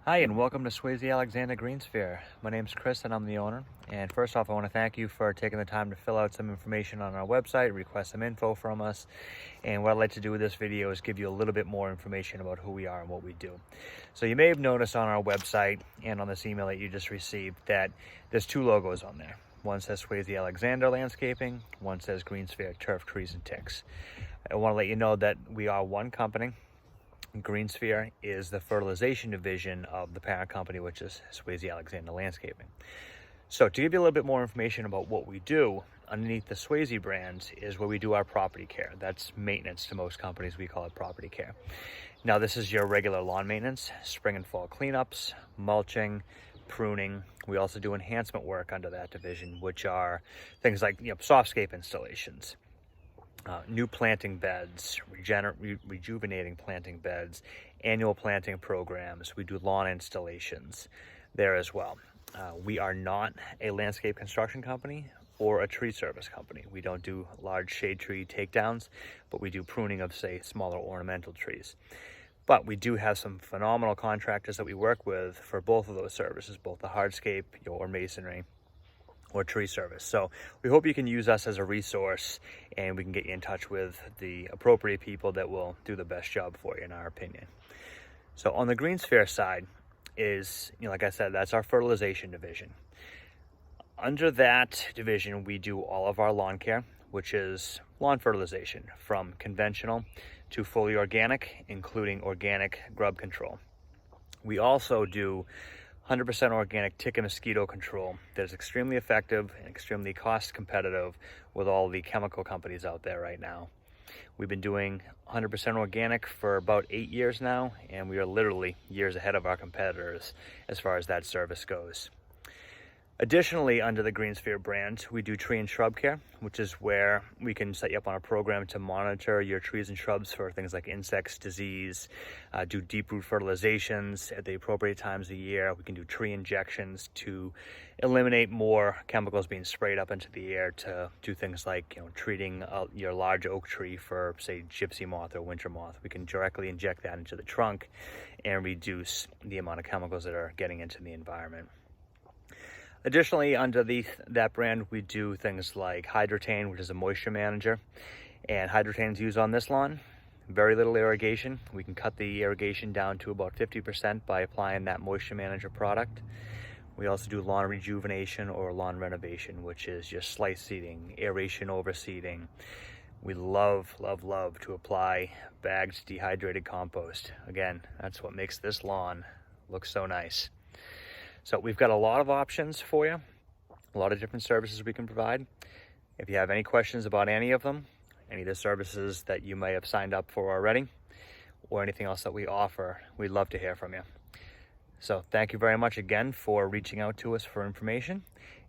Hi, and welcome to Swazy Alexander Greensphere. My name's Chris and I'm the owner. And first off, I want to thank you for taking the time to fill out some information on our website, request some info from us. And what I'd like to do with this video is give you a little bit more information about who we are and what we do. So you may have noticed on our website and on this email that you just received that there's two logos on there. One says Swazy Alexander Landscaping, one says Greensphere Turf, Trees, and Ticks. I want to let you know that we are one company. Greensphere is the fertilization division of the parent company, which is Swazy Alexander Landscaping. So to give you a little bit more information about what we do, underneath the Swazy brand is where we do our property care. That's maintenance to most companies. We call it property care. Now this is your regular lawn maintenance, spring and fall cleanups, mulching, pruning. We also do enhancement work under that division, which are things like Softscape Installations. New planting beds, rejuvenating planting beds, annual planting programs. We do lawn installations there as well. We are not a landscape construction company or a tree service company. We don't do large shade tree takedowns, but we do pruning of, say, smaller ornamental trees. But we do have some phenomenal contractors that we work with for both of those services, both the hardscape or masonry or tree service. So we hope you can use us as a resource and we can get you in touch with the appropriate people that will do the best job for you, in our opinion. So on the Greensphere side is, like I said, that's our fertilization division. Under that division, we do all of our lawn care, which is lawn fertilization from conventional to fully organic, including organic grub control. We also do 100% organic tick and mosquito control that is extremely effective and extremely cost competitive with all the chemical companies out there right now. We've been doing 100% organic for about 8 years now, and we are literally years ahead of our competitors as far as that service goes. Additionally, under the Greensphere brand, we do tree and shrub care, which is where we can set you up on a program to monitor your trees and shrubs for things like insects, disease, do deep root fertilizations at the appropriate times of the year. We can do tree injections to eliminate more chemicals being sprayed up into the air to do things like treating your large oak tree for, say, gypsy moth or winter moth. We can directly inject that into the trunk and reduce the amount of chemicals that are getting into the environment. Additionally, under that brand, we do things like Hydretain, which is a moisture manager. And Hydretain is used on this lawn. Very little irrigation. We can cut the irrigation down to about 50% by applying that moisture manager product. We also do lawn rejuvenation or lawn renovation, which is just slice seeding, aeration overseeding. We love, love, love to apply bagged dehydrated compost. Again, that's what makes this lawn look so nice. So we've got a lot of options for you, a lot of different services we can provide. If you have any questions about any of them, any of the services that you may have signed up for already, or anything else that we offer, we'd love to hear from you. So thank you very much again for reaching out to us for information,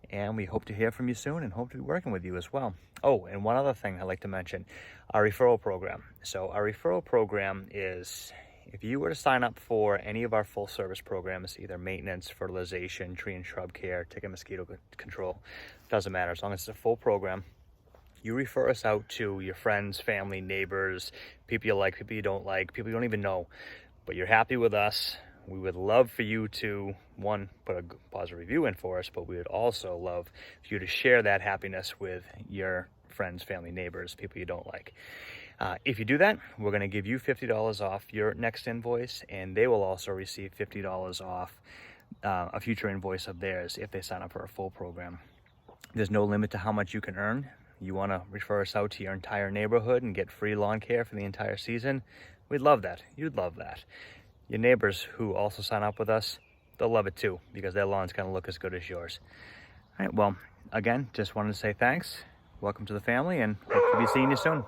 and we hope to hear from you soon and hope to be working with you as well. Oh, and one other thing I'd like to mention, our referral program. So our referral program is, if you were to sign up for any of our full service programs, either maintenance, fertilization, tree and shrub care, tick and mosquito control, doesn't matter, as long as it's a full program, you refer us out to your friends, family, neighbors, people you like, people you don't like, people you don't even know, but you're happy with us. We would love for you to, one, put a positive review in for us, but we would also love for you to share that happiness with your friends, family, neighbors, people you don't like. If you do that, we're going to give you $50 off your next invoice, and they will also receive $50 off a future invoice of theirs if they sign up for a full program. There's no limit to how much you can earn. You want to refer us out to your entire neighborhood and get free lawn care for the entire season? We'd love that. You'd love that. Your neighbors who also sign up with us, they'll love it too, because their lawns kind of look as good as yours. All right, well, again, just wanted to say thanks. Welcome to the family, and hope to be seeing you soon.